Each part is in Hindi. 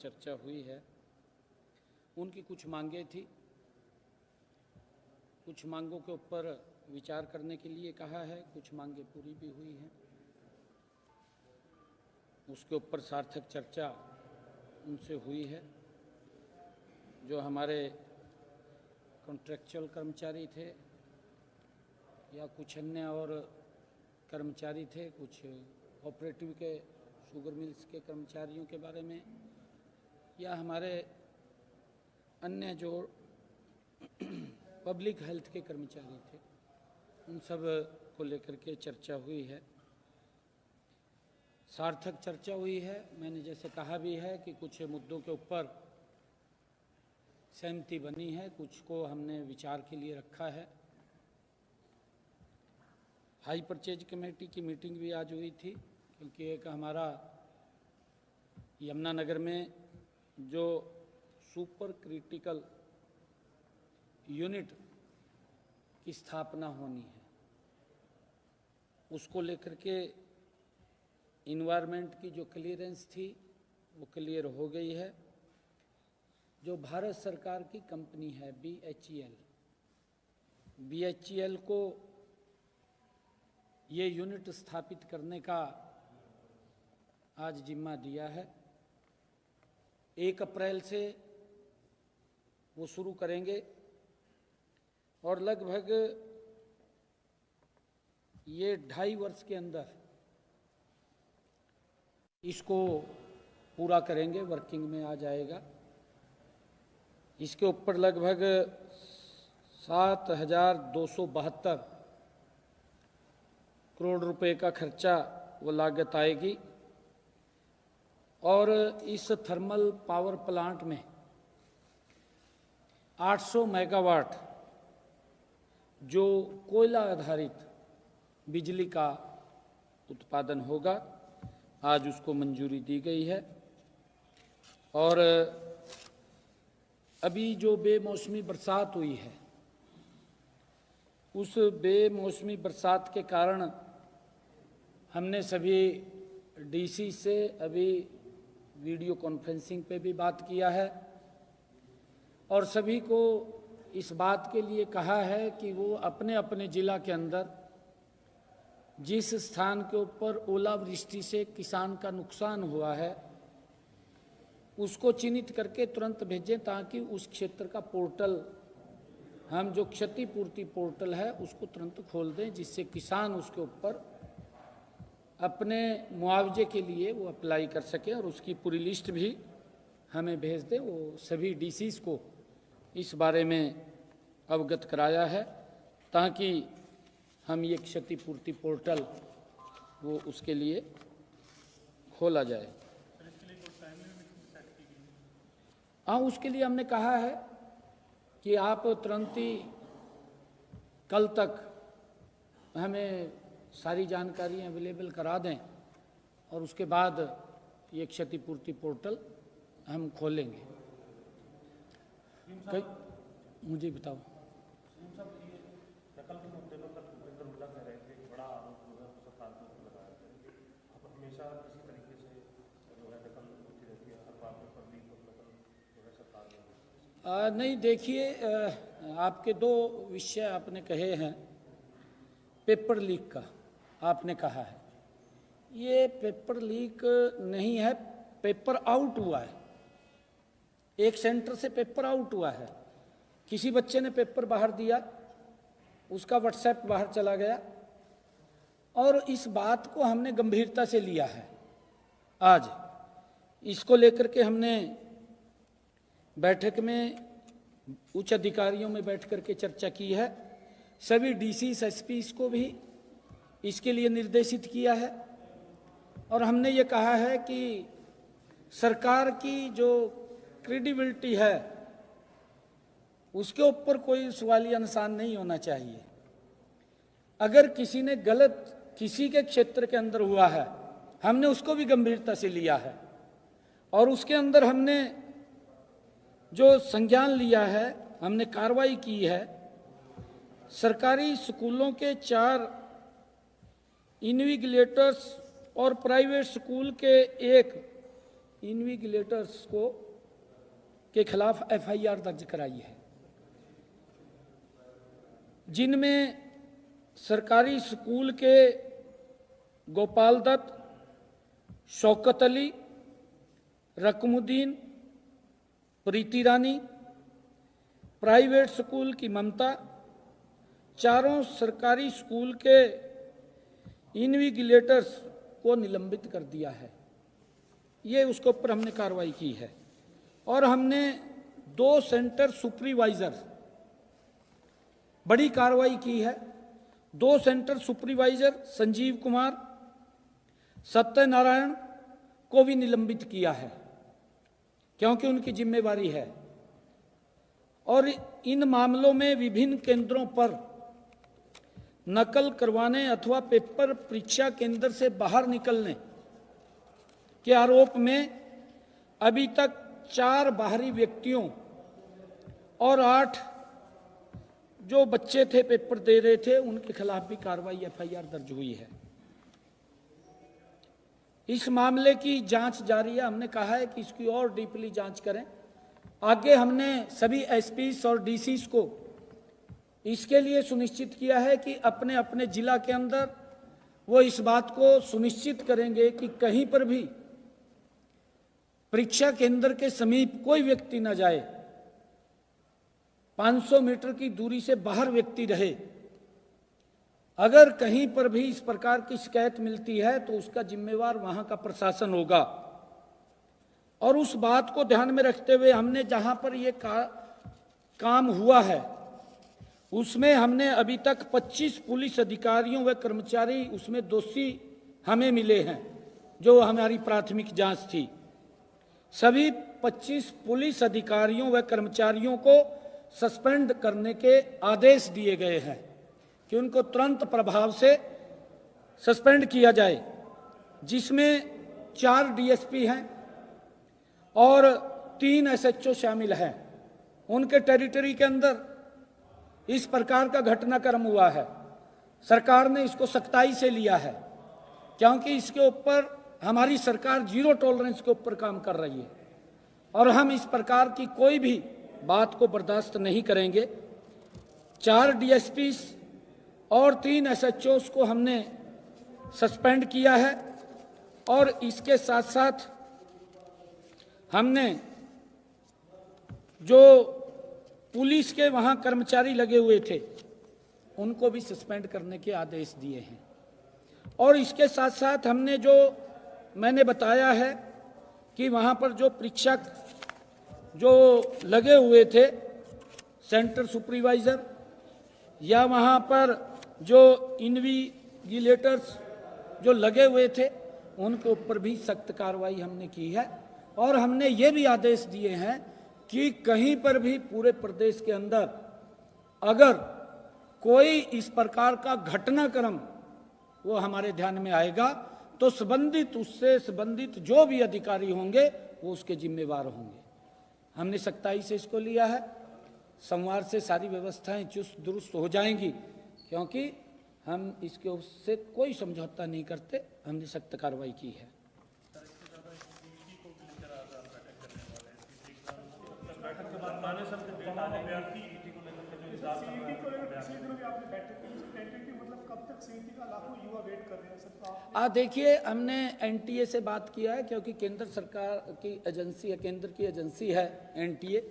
चर्चा हुई है। उनकी कुछ मांगें थी, कुछ मांगों के ऊपर विचार करने के लिए कहा है, कुछ मांगें पूरी भी हुई हैं। उसके ऊपर सार्थक चर्चा उनसे हुई है। जो हमारे कॉन्ट्रैक्चुअल कर्मचारी थे या कुछ अन्य और कर्मचारी थे, कुछ कोऑपरेटिव के शुगर मिल्स के कर्मचारियों के बारे में, या हमारे अन्य जो पब्लिक हेल्थ के कर्मचारी थे, उन सब को लेकर के चर्चा हुई है। सार्थक चर्चा हुई है। मैंने जैसे कहा भी है कि कुछ मुद्दों के ऊपर सहमति बनी है, कुछ को हमने विचार के लिए रखा है। हाई परचेज कमेटी की मीटिंग भी आज हुई थी, क्योंकि एक हमारा यमुनानगर में जो सुपर क्रिटिकल यूनिट की स्थापना होनी है, उसको लेकर के इन्वायरमेंट की जो क्लियरेंस थी वो क्लियर हो गई है। जो भारत सरकार की कंपनी है BHEL को ये यूनिट स्थापित करने का आज जिम्मा दिया है। 1 अप्रैल से वो शुरू करेंगे और लगभग ये 2.5 वर्ष के अंदर इसको पूरा करेंगे, वर्किंग में आ जाएगा। इसके ऊपर लगभग 7,272 करोड़ रुपए का खर्चा वो लागत आएगी। और इस थर्मल पावर प्लांट में 800 मेगावाट जो कोयला आधारित बिजली का उत्पादन होगा, आज उसको मंजूरी दी गई है। और अभी जो बेमौसमी बरसात हुई है, उस बेमौसमी बरसात के कारण हमने सभी डीसी से अभी वीडियो कॉन्फ्रेंसिंग पे भी बात किया है और सभी को इस बात के लिए कहा है कि वो अपने अपने ज़िला के अंदर जिस स्थान के ऊपर ओलावृष्टि से किसान का नुकसान हुआ है उसको चिन्हित करके तुरंत भेजें, ताकि उस क्षेत्र का पोर्टल, हम जो क्षतिपूर्ति पोर्टल है उसको तुरंत खोल दें, जिससे किसान उसके ऊपर अपने मुआवजे के लिए वो अप्लाई कर सके और उसकी पूरी लिस्ट भी हमें भेज दें। वो सभी डीसीज को इस बारे में अवगत कराया है, ताकि हम ये क्षतिपूर्ति पोर्टल वो उसके लिए खोला जाए। हाँ, उसके लिए हमने कहा है कि आप तुरंत ही कल तक हमें सारी जानकारी अवेलेबल करा दें और उसके बाद ये क्षतिपूर्ति पोर्टल हम खोलेंगे। मुझे बताओ। नहीं, देखिए, आपके 2 विषय आपने कहे हैं। पेपर लीक का आपने कहा है, ये पेपर लीक नहीं है, पेपर आउट हुआ है। एक सेंटर से पेपर आउट हुआ है, किसी बच्चे ने पेपर बाहर दिया, उसका व्हाट्सएप बाहर चला गया और इस बात को हमने गंभीरता से लिया है। आज इसको लेकर के हमने बैठक में उच्च अधिकारियों में बैठ करके चर्चा की है। सभी डीसीज एसपीज को भी इसके लिए निर्देशित किया है और हमने ये कहा है कि सरकार की जो क्रेडिबिलिटी है उसके ऊपर कोई सवालिया निशान नहीं होना चाहिए। अगर किसी ने गलत किसी के क्षेत्र के अंदर हुआ है, हमने उसको भी गंभीरता से लिया है और उसके अंदर हमने जो संज्ञान लिया है, हमने कार्रवाई की है। सरकारी स्कूलों के 4 इन्विजिलेटर्स और प्राइवेट स्कूल के 1 इन्विजिलेटर्स के खिलाफ FIR दर्ज कराई है, जिनमें सरकारी स्कूल के गोपाल दत्त, शौकत अली, रकमुद्दीन, प्रीति रानी, प्राइवेट स्कूल की ममता, चारों सरकारी स्कूल के इन्विजिलेटर्स को निलंबित कर दिया है। ये उसके ऊपर हमने कार्रवाई की है। और हमने 2 सेंटर सुपरवाइजर, बड़ी कार्रवाई की है। 2 सेंटर सुपरवाइजर संजीव कुमार, सत्यनारायण को भी निलंबित किया है, क्योंकि उनकी जिम्मेवारी है। और इन मामलों में विभिन्न केंद्रों पर नकल करवाने अथवा पेपर परीक्षा केंद्र से बाहर निकलने के आरोप में अभी तक 4 बाहरी व्यक्तियों और 8 जो बच्चे थे पेपर दे रहे थे, उनके खिलाफ भी कार्रवाई FIR दर्ज हुई है। इस मामले की जांच जारी है। हमने कहा है कि इसकी और डीपली जांच करें। आगे हमने सभी SPs और DCs को इसके लिए सुनिश्चित किया है कि अपने अपने जिला के अंदर वो इस बात को सुनिश्चित करेंगे कि कहीं पर भी परीक्षा केंद्र के समीप कोई व्यक्ति न जाए, 500 मीटर की दूरी से बाहर व्यक्ति रहे। अगर कहीं पर भी इस प्रकार की शिकायत मिलती है तो उसका जिम्मेवार वहां का प्रशासन होगा। और उस बात को ध्यान में रखते हुए हमने जहां पर ये काम हुआ है उसमें हमने अभी तक 25 पुलिस अधिकारियों व कर्मचारी उसमें दोषी हमें मिले हैं, जो हमारी प्राथमिक जांच थी। सभी 25 पुलिस अधिकारियों व कर्मचारियों को सस्पेंड करने के आदेश दिए गए हैं कि उनको तुरंत प्रभाव से सस्पेंड किया जाए, जिसमें 4 DSP हैं और 3 SHO शामिल हैं। उनके टेरिटरी के अंदर इस प्रकार का घटनाक्रम हुआ है। सरकार ने इसको सख्ताई से लिया है, क्योंकि इसके ऊपर हमारी सरकार 0 टॉलरेंस के ऊपर काम कर रही है और हम इस प्रकार की कोई भी बात को बर्दाश्त नहीं करेंगे। 4 DSPs और 3 SHOs को हमने सस्पेंड किया है और इसके साथ साथ हमने जो पुलिस के वहां कर्मचारी लगे हुए थे उनको भी सस्पेंड करने के आदेश दिए हैं। और इसके साथ साथ हमने जो मैंने बताया है कि वहां पर जो परीक्षक जो लगे हुए थे, सेंटर सुपरवाइजर या वहां पर जो इन्विजिलेटर्स जो लगे हुए थे, उनके ऊपर भी सख्त कार्रवाई हमने की है। और हमने ये भी आदेश दिए हैं कि कहीं पर भी पूरे प्रदेश के अंदर अगर कोई इस प्रकार का घटनाक्रम वो हमारे ध्यान में आएगा तो उससे संबंधित जो भी अधिकारी होंगे वो उसके जिम्मेवार होंगे। हमने सख्ताई से इसको लिया है। सोमवार से सारी व्यवस्थाएं चुस्त दुरुस्त हो जाएंगी, क्योंकि हम इसके उससे कोई समझौता नहीं करते। हमने सख्त कार्रवाई की है। देखिए, हमने NTA से बात किया है, क्योंकि केंद्र सरकार की एजेंसी है, केंद्र की एजेंसी है NTA,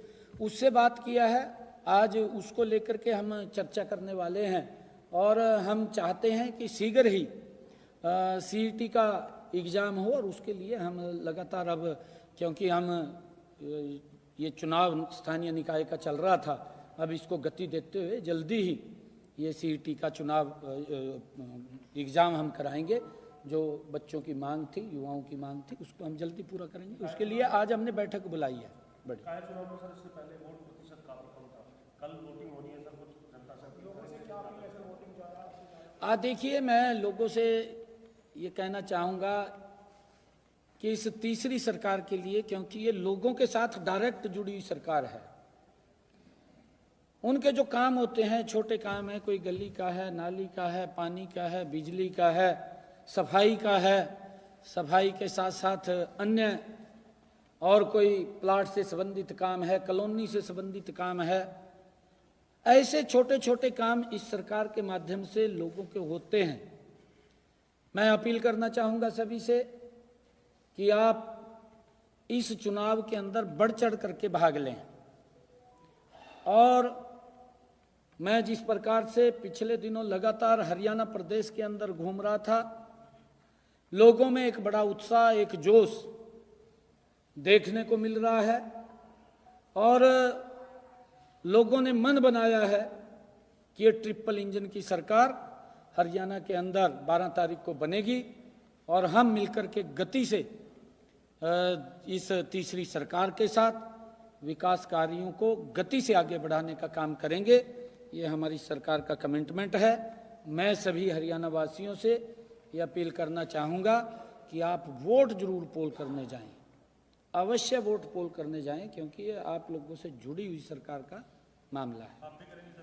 उससे बात किया है। आज उसको लेकर के हम चर्चा करने वाले हैं और हम चाहते हैं कि शीघ्र ही CET का एग्ज़ाम हो और उसके लिए हम लगातार अब, क्योंकि हम ये चुनाव स्थानीय निकाय का चल रहा था, अब इसको गति देते हुए जल्दी ही ये CET का चुनाव एग्ज़ाम हम कराएंगे। जो बच्चों की मांग थी, युवाओं की मांग थी, उसको हम जल्दी पूरा करेंगे। उसके लिए आज हमने बैठक बुलाई है। बड़ी देखिए, मैं लोगों से ये कहना चाहूँगा कि इस तीसरी सरकार के लिए, क्योंकि ये लोगों के साथ डायरेक्ट जुड़ी हुई सरकार है, उनके जो काम होते हैं, छोटे काम है, कोई गली का है, नाली का है, पानी का है, बिजली का है, सफाई का है, सफाई के साथ साथ अन्य और कोई प्लाट से संबंधित काम है, कॉलोनी से संबंधित काम है, ऐसे छोटे छोटे काम इस सरकार के माध्यम से लोगों के होते हैं। मैं अपील करना चाहूँगा सभी से कि आप इस चुनाव के अंदर बढ़ चढ़ करके भाग लें। और मैं जिस प्रकार से पिछले दिनों लगातार हरियाणा प्रदेश के अंदर घूम रहा था, लोगों में एक बड़ा उत्साह, एक जोश देखने को मिल रहा है और लोगों ने मन बनाया है कि ये ट्रिपल इंजन की सरकार हरियाणा के अंदर 12 तारीख को बनेगी और हम मिलकर के गति से इस तीसरी सरकार के साथ विकास कार्यों को गति से आगे बढ़ाने का काम करेंगे। ये हमारी सरकार का कमिटमेंट है। मैं सभी हरियाणा वासियों से ये अपील करना चाहूँगा कि आप वोट जरूर पोल करने जाएं, अवश्य वोट पोल करने जाएं, क्योंकि ये आप लोगों से जुड़ी हुई सरकार का मामला है। आप भी करेंगे सर?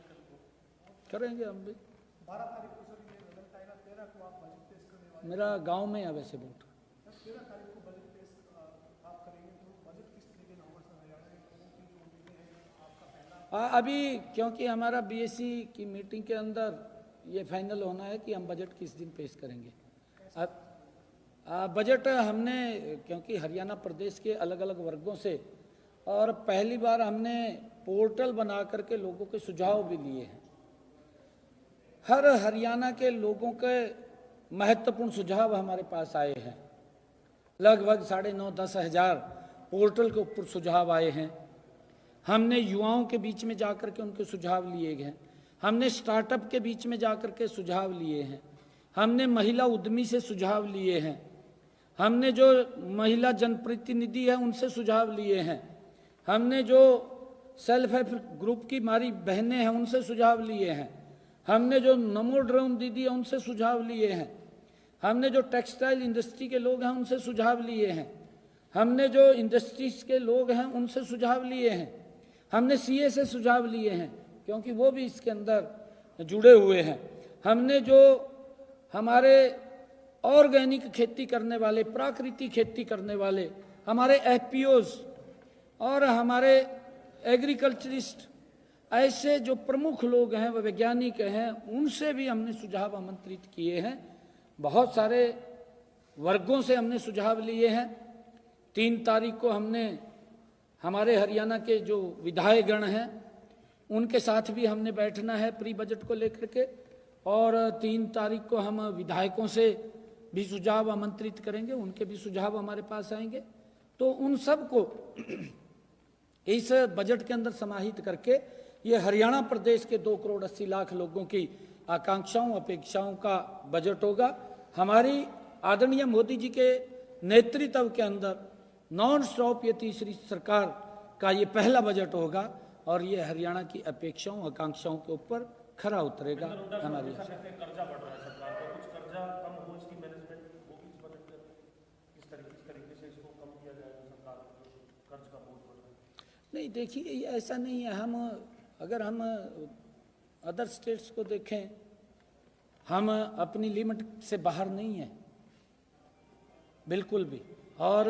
कल करेंगे हम भी। 12 तारीख को सर ये वैलेंटाइन 13 को आप बजट पेश करने वाले हैं। मेरा गांव में है वैसे वोट। 13 तारीख को बजट पेश आप करेंगे, तो बजट किस तरीके का होगा सर? हरियाणा के लोगों की जो उम्मीदें हैं, आपका पहला अभी क्योंकि हमारा बीएससी की मीटिंग के अंदर ये फाइनल होना है कि हम बजट किस दिन पेश करेंगे। अब बजट हमने, क्योंकि हरियाणा प्रदेश के अलग अलग वर्गों से और पहली बार हमने पोर्टल बना करके लोगों के सुझाव भी लिए हैं। हर हरियाणा के लोगों के महत्वपूर्ण सुझाव हमारे पास आए हैं। लगभग 9.5-10 हज़ार पोर्टल के ऊपर सुझाव आए हैं। हमने युवाओं के बीच में जाकर के उनके सुझाव लिए हैं। हमने स्टार्टअप के बीच में जाकर के सुझाव लिए हैं। हमने महिला उद्यमी से सुझाव लिए हैं। हमने जो महिला जनप्रतिनिधि है उनसे सुझाव लिए हैं। हमने जो सेल्फ हेल्प ग्रुप की हमारी बहनें हैं उनसे सुझाव लिए हैं। हमने जो नमो ड्रोन दीदी है उनसे सुझाव लिए हैं। हमने जो टेक्सटाइल इंडस्ट्री के लोग हैं उनसे सुझाव लिए हैं। हमने जो इंडस्ट्रीज के लोग हैं उनसे सुझाव लिए हैं। हमने सीए से सुझाव लिए हैं, क्योंकि वो भी इसके अंदर जुड़े हुए हैं। हमने जो हमारे ऑर्गेनिक खेती करने वाले, प्राकृतिक खेती करने वाले हमारे एफपीओज और हमारे एग्रीकल्चरिस्ट, ऐसे जो प्रमुख लोग हैं, वह वैज्ञानिक हैं, उनसे भी हमने सुझाव आमंत्रित किए हैं। बहुत सारे वर्गों से हमने सुझाव लिए हैं। 3 तारीख को हमने हमारे हरियाणा के जो विधायकगण हैं उनके साथ भी हमने बैठना है प्री बजट को लेकर के, और 3 तारीख को हम विधायकों से भी सुझाव आमंत्रित करेंगे, उनके भी सुझाव हमारे पास आएंगे। तो उन सब को इस बजट के अंदर समाहित करके ये हरियाणा प्रदेश के 2 करोड़ 80 लाख लोगों की आकांक्षाओं, अपेक्षाओं का बजट होगा। हमारी आदरणीय मोदी जी के नेतृत्व के अंदर नॉन स्टॉप ये तीसरी सरकार का ये पहला बजट होगा और ये हरियाणा की अपेक्षाओं, आकांक्षाओं के ऊपर खरा उतरेगा। हमारी कर्जा बढ़ रहा है सरकार का, कुछ कर्जा कम हो, इसकी मैनेजमेंट वो किस बजट किस तरीके से इसको कम किया जाएगा? सरकार कर्ज का बोझ बढ़ रहा है। नहीं, देखिए ऐसा नहीं है। अगर हम अदर स्टेट्स को देखें, हम अपनी लिमिट से बाहर नहीं हैं बिल्कुल भी। और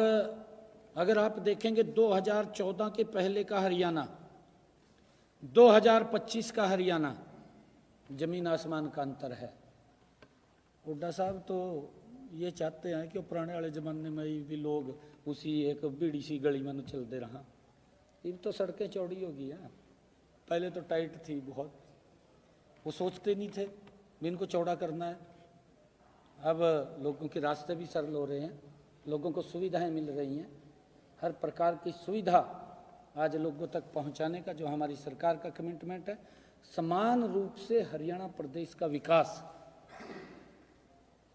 अगर आप देखेंगे 2014 के पहले का हरियाणा, 2025 का हरियाणा, जमीन आसमान का अंतर है। हुड्डा साहब तो ये चाहते हैं कि पुराने वाले ज़माने में भी लोग उसी एक बीड़ी सी गली में चलते रहा। अब तो सड़कें चौड़ी हो गई हैं, पहले तो टाइट थी बहुत, वो सोचते नहीं थे भी इनको चौड़ा करना है। अब लोगों के रास्ते भी सरल हो रहे हैं, लोगों को सुविधाएं मिल रही हैं। हर प्रकार की सुविधा आज लोगों तक पहुंचाने का जो हमारी सरकार का कमिटमेंट है। समान रूप से हरियाणा प्रदेश का विकास,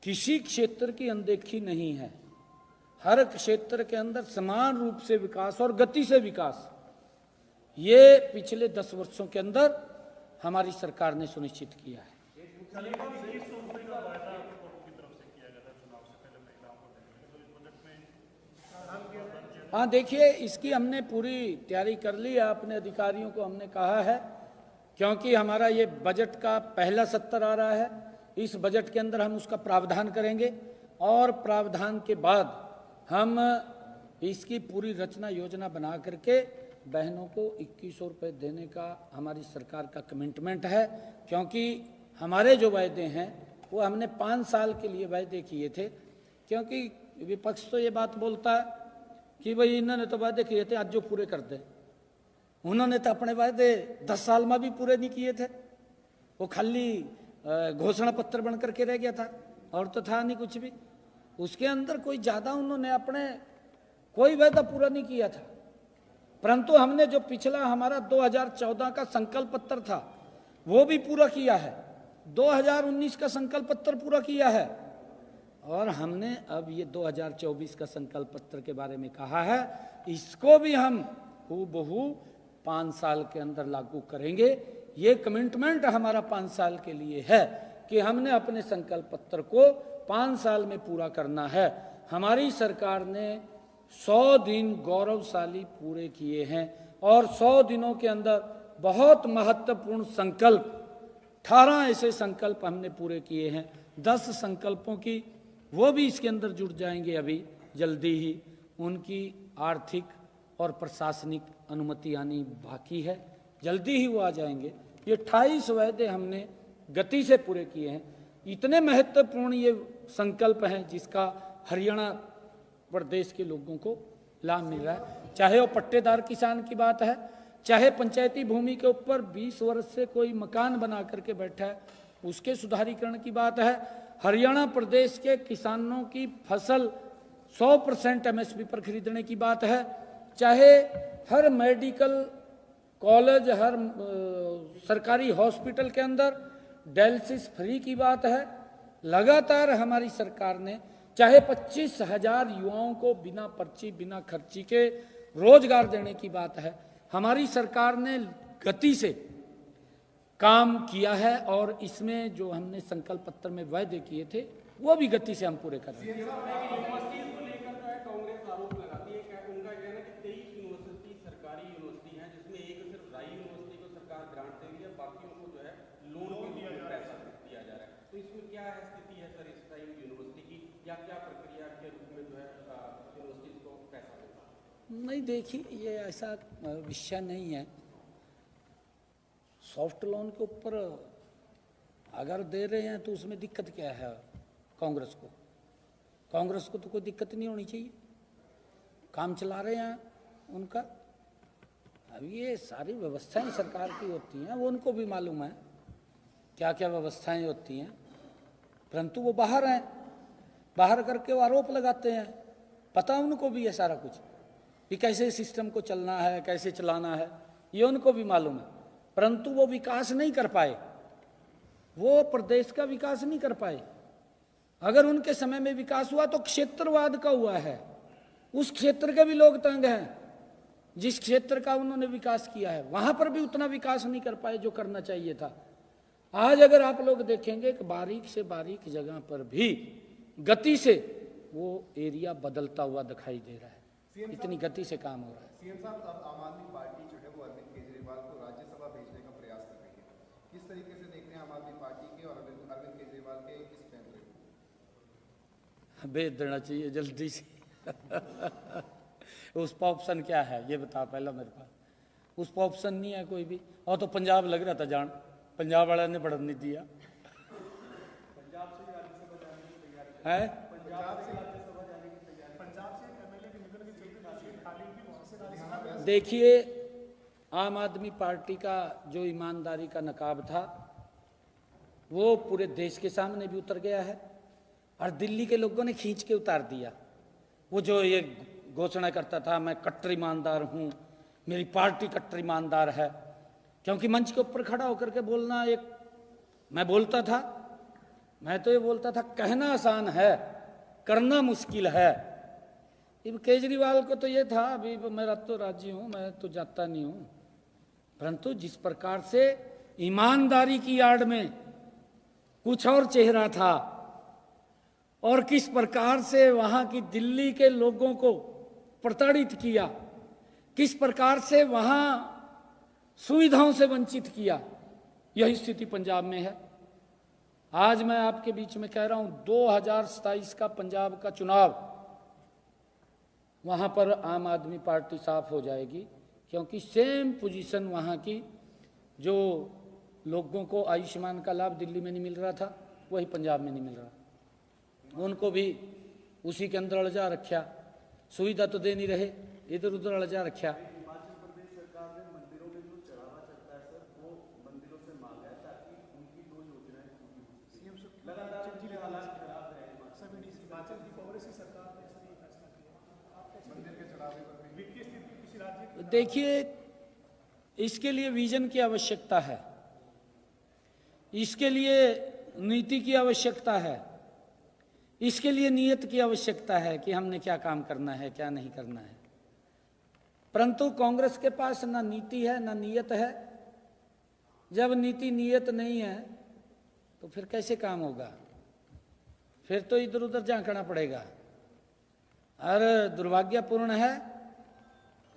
किसी क्षेत्र की अनदेखी नहीं है। हर क्षेत्र के अंदर समान रूप से विकास और गति से विकास, ये पिछले 10 वर्षों के अंदर हमारी सरकार ने सुनिश्चित किया है। हाँ, देखिए इसकी हमने पूरी तैयारी कर ली है। अपने अधिकारियों को हमने कहा है, क्योंकि हमारा ये बजट का पहला सत्र आ रहा है। इस बजट के अंदर हम उसका प्रावधान करेंगे और प्रावधान के बाद हम इसकी पूरी रचना योजना बना करके बहनों को 2100 रुपये देने का हमारी सरकार का कमिटमेंट है। क्योंकि हमारे जो वायदे हैं वो हमने 5 साल के लिए वायदे किए थे। क्योंकि विपक्ष तो ये बात बोलता है कि भाई इन्होंने तो वायदे किए थे, आज जो पूरे कर दे। उन्होंने तो अपने वायदे 10 साल में भी पूरे नहीं किए थे, वो खाली घोषणा पत्र बन करके रह गया था और तो था नहीं कुछ भी। उसके अंदर कोई ज़्यादा उन्होंने अपने कोई वायदा पूरा नहीं किया था। परंतु हमने जो पिछला हमारा 2014 का संकल्प पत्र था वो भी पूरा किया है, 2019 का संकल्प पत्र पूरा किया है, और हमने अब ये 2024 का संकल्प पत्र के बारे में कहा है, इसको भी हम हूबहू 5 साल के अंदर लागू करेंगे। ये कमिटमेंट हमारा 5 साल के लिए है कि हमने अपने संकल्प पत्र को 5 साल में पूरा करना है। हमारी सरकार ने 100 दिन गौरवशाली पूरे किए हैं और 100 दिनों के अंदर बहुत महत्वपूर्ण संकल्प 18 ऐसे संकल्प हमने पूरे किए हैं। 10 संकल्पों की वो भी इसके अंदर जुड़ जाएंगे अभी जल्दी ही। उनकी आर्थिक और प्रशासनिक अनुमति आनी बाकी है, जल्दी ही वो आ जाएंगे। ये 28 वायदे हमने गति से पूरे किए हैं। इतने महत्वपूर्ण ये संकल्प हैं जिसका हरियाणा प्रदेश के लोगों को लाभ मिल रहा है। चाहे वो पट्टेदार किसान की बात है, चाहे पंचायती भूमि के ऊपर 20 वर्ष से कोई मकान बना करके बैठा है उसके सुधारीकरण की बात है, हरियाणा प्रदेश के किसानों की फसल 100% MSP पर खरीदने की बात है, चाहे हर मेडिकल कॉलेज, हर सरकारी हॉस्पिटल के अंदर डायलिसिस फ्री की बात है। लगातार हमारी सरकार ने चाहे 25,000 युवाओं को बिना पर्ची बिना खर्ची के रोजगार देने की बात है, हमारी सरकार ने गति से काम किया है और इसमें जो हमने संकल्प पत्र में वायदे किए थे वो भी गति से हम पूरे कर रहे हैं। कांग्रेस आरोप लगाती है, उनका कहना है कि 23 यूनिवर्सिटी सरकारी यूनिवर्सिटी हैं जिसमें एक सिर्फ राई यूनिवर्सिटी को सरकार ग्रांट दे रही है, बाकी उनको जो है लोन के लिए पैसा दिया जा रहा है। तो इसमें क्या है स्थिति है सर इस टाइम यूनिवर्सिटी की, या क्या प्रक्रिया के रूप में जो है यूनिवर्सिटी को पैसा देता है? नहीं, देखिए ये ऐसा विषय नहीं है। सॉफ्ट लोन के ऊपर अगर दे रहे हैं तो उसमें दिक्कत क्या है कांग्रेस को? कांग्रेस को तो कोई दिक्कत नहीं होनी चाहिए, काम चला रहे हैं उनका। अब ये सारी व्यवस्थाएं सरकार की होती हैं, वो उनको भी मालूम है क्या क्या व्यवस्थाएं होती हैं, परंतु वो बाहर हैं, बाहर करके वो आरोप लगाते हैं। पता उनको भी है सारा कुछ कि कैसे सिस्टम को चलना है, कैसे चलाना है, ये उनको भी मालूम है, परंतु वो विकास नहीं कर पाए, वो प्रदेश का विकास नहीं कर पाए। अगर उनके समय में विकास हुआ तो क्षेत्रवाद का हुआ है, उस क्षेत्र के भी लोग तंग हैं। जिस क्षेत्र का उन्होंने विकास किया है वहां पर भी उतना विकास नहीं कर पाए जो करना चाहिए था। आज अगर आप लोग देखेंगे कि बारीक से बारीक जगह पर भी गति से वो एरिया बदलता हुआ दिखाई दे रहा है, इतनी गति से काम हो रहा है। सीएम साहब, अब आम आदमी पार्टी जो है वो अरविंद केजरीवाल को राज्यसभा भेजने का प्रयास कर रही है, किस तरीके से देख रहे हैं आम आदमी पार्टी के और अरविंद केजरीवाल के इस फैसले को? भेज देना चाहिए जल्दी से। उसका ऑप्शन क्या है ये बता पहला मेरे पास। उसका ऑप्शन नहीं है कोई भी, और तो पंजाब लग रहा था जान, पंजाब वाला ने बढ़न नहीं दिया है। देखिए, आम आदमी पार्टी का जो ईमानदारी का नकाब था वो पूरे देश के सामने भी उतर गया है और दिल्ली के लोगों ने खींच के उतार दिया। वो जो ये घोषणा करता था मैं कट्टर ईमानदार हूँ, मेरी पार्टी कट्टर ईमानदार है, क्योंकि मंच के ऊपर खड़ा होकर के बोलना एक, मैं तो ये बोलता था कहना आसान है करना मुश्किल है। अब केजरीवाल को तो ये था अभी मेरा तो राजी हूँ, मैं तो जाता नहीं हूँ, परंतु जिस प्रकार से ईमानदारी की आड़ में कुछ और चेहरा था और किस प्रकार से वहां की दिल्ली के लोगों को प्रताड़ित किया, किस प्रकार से वहां सुविधाओं से वंचित किया, यही स्थिति पंजाब में है। आज मैं आपके बीच में कह रहा हूं 2027 का पंजाब का चुनाव वहाँ पर आम आदमी पार्टी साफ हो जाएगी, क्योंकि सेम पोजीशन वहाँ की, जो लोगों को आयुष्मान का लाभ दिल्ली में नहीं मिल रहा था वही पंजाब में नहीं मिल रहा, उनको भी उसी के अंदर अड़जा रखा, सुविधा तो दे नहीं रहे, इधर उधर अड़जा रखा। हिमाचल प्रदेश सरकार ने मंदिरों में जो चढ़ावा चढ़ता है सर, वो मंदिरों से मांगा है ताकि उनकी 2 योजनाएं पूरी हो सकें। लगातार उनके हालात खराब रहे हिमाचल की कांग्रेस की सरकार ने सर ये फैसला किया। मंदिर के चढ़ावे पर भी वित्तीय स्थिति किसी राज्य की देखिए, इसके लिए विजन की आवश्यकता है, इसके लिए नीति की आवश्यकता है, इसके लिए नियत की आवश्यकता है कि हमने क्या काम करना है, क्या नहीं करना है। परंतु कांग्रेस के पास ना नीति है ना नियत है। जब नीति नियत नहीं है तो फिर कैसे काम होगा? फिर तो इधर उधर झांकना पड़ेगा। और दुर्भाग्यपूर्ण है,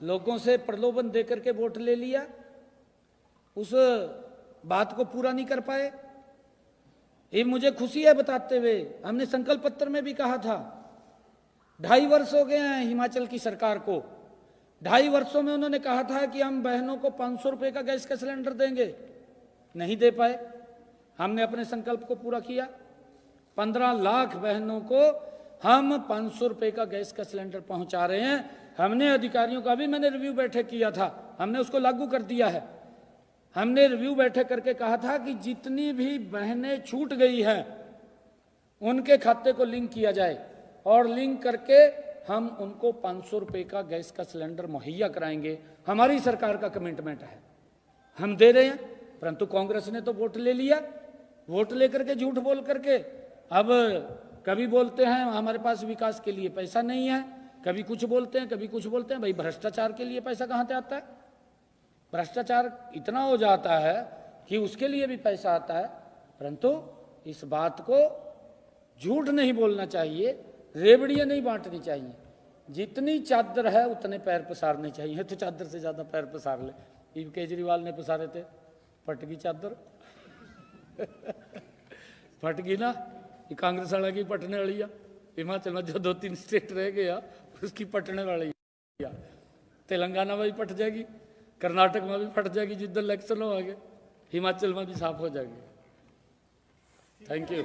लोगों से प्रलोभन देकर के वोट ले लिया, उस बात को पूरा नहीं कर पाए। ये मुझे खुशी है बताते हुए, हमने संकल्प पत्र में भी कहा था, 2.5 वर्ष हो गए हैं हिमाचल की सरकार को। 2.5 वर्षों में उन्होंने कहा था कि हम बहनों को 500 रुपए का गैस का सिलेंडर देंगे, नहीं दे पाए। हमने अपने संकल्प को पूरा किया, 15 लाख बहनों को हम 500 रुपए का गैस का सिलेंडर पहुंचा रहे हैं। हमने अधिकारियों का भी, मैंने रिव्यू बैठक किया था, हमने उसको लागू कर दिया है। हमने रिव्यू बैठक करके कहा था कि जितनी भी बहनें छूट गई हैं उनके खाते को लिंक किया जाए, और लिंक करके हम उनको 500 रुपए का गैस का सिलेंडर मुहैया कराएंगे। हमारी सरकार का कमिटमेंट है, हम दे रहे हैं। परंतु कांग्रेस ने तो वोट ले लिया, वोट लेकर के झूठ बोल करके अब कभी बोलते हैं हमारे पास विकास के लिए पैसा नहीं है, कभी कुछ बोलते हैं, कभी कुछ बोलते हैं। भाई, भ्रष्टाचार के लिए पैसा कहाँ से आता है? भ्रष्टाचार इतना हो जाता है कि उसके लिए भी पैसा आता है। परंतु इस बात को झूठ नहीं बोलना चाहिए, रेवड़ियां नहीं बांटनी चाहिए। जितनी चादर है उतने पैर पसारने चाहिए, तो चादर से ज्यादा पैर पसार ले। ये केजरीवाल ने पसारे थे, फट गई चादर फट गई ना, ये कांग्रेस वाला की पटने वाली है। हिमाचल में जो 2-3 स्टेट रह गया उसकी पटने वाली है। तेलंगाना में भी पट जाएगी, कर्नाटक में भी फट जाएगी, जिधर इलेक्शन हो आगे, हिमाचल में भी साफ हो जाएगी। Thank you.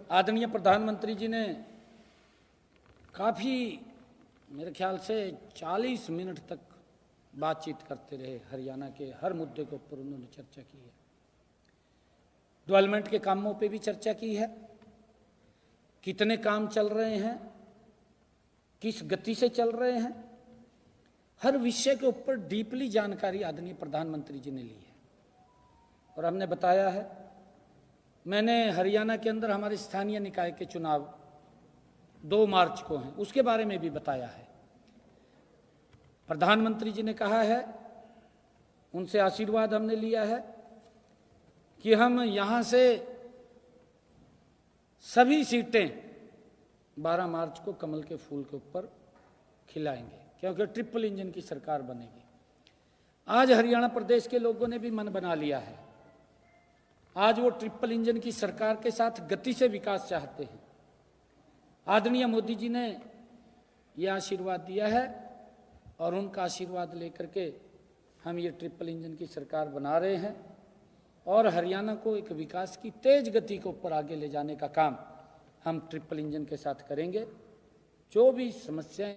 आदरणीय प्रधानमंत्री जी ने काफ़ी, मेरे ख्याल से 40 मिनट तक बातचीत करते रहे। हरियाणा के हर मुद्दे के ऊपर उन्होंने चर्चा की है। डेवलपमेंट के कामों पे भी चर्चा की है, कितने काम चल रहे हैं, किस गति से चल रहे हैं, हर विषय के ऊपर डीपली जानकारी आदरणीय प्रधानमंत्री जी ने ली है। और हमने बताया है, मैंने हरियाणा के अंदर हमारे स्थानीय निकाय के चुनाव 2 मार्च को हैं, उसके बारे में भी बताया है। प्रधानमंत्री जी ने कहा है, उनसे आशीर्वाद हमने लिया है कि हम यहाँ से सभी सीटें 12 मार्च को कमल के फूल के ऊपर खिलाएंगे, क्योंकि ट्रिपल इंजन की सरकार बनेगी। आज हरियाणा प्रदेश के लोगों ने भी मन बना लिया है, आज वो ट्रिपल इंजन की सरकार के साथ गति से विकास चाहते हैं। आदरणीय मोदी जी ने यह आशीर्वाद दिया है और उनका आशीर्वाद लेकर के हम ये ट्रिपल इंजन की सरकार बना रहे हैं और हरियाणा को एक विकास की तेज गति के ऊपर आगे ले जाने का काम हम ट्रिपल इंजन के साथ करेंगे। जो भी समस्याएं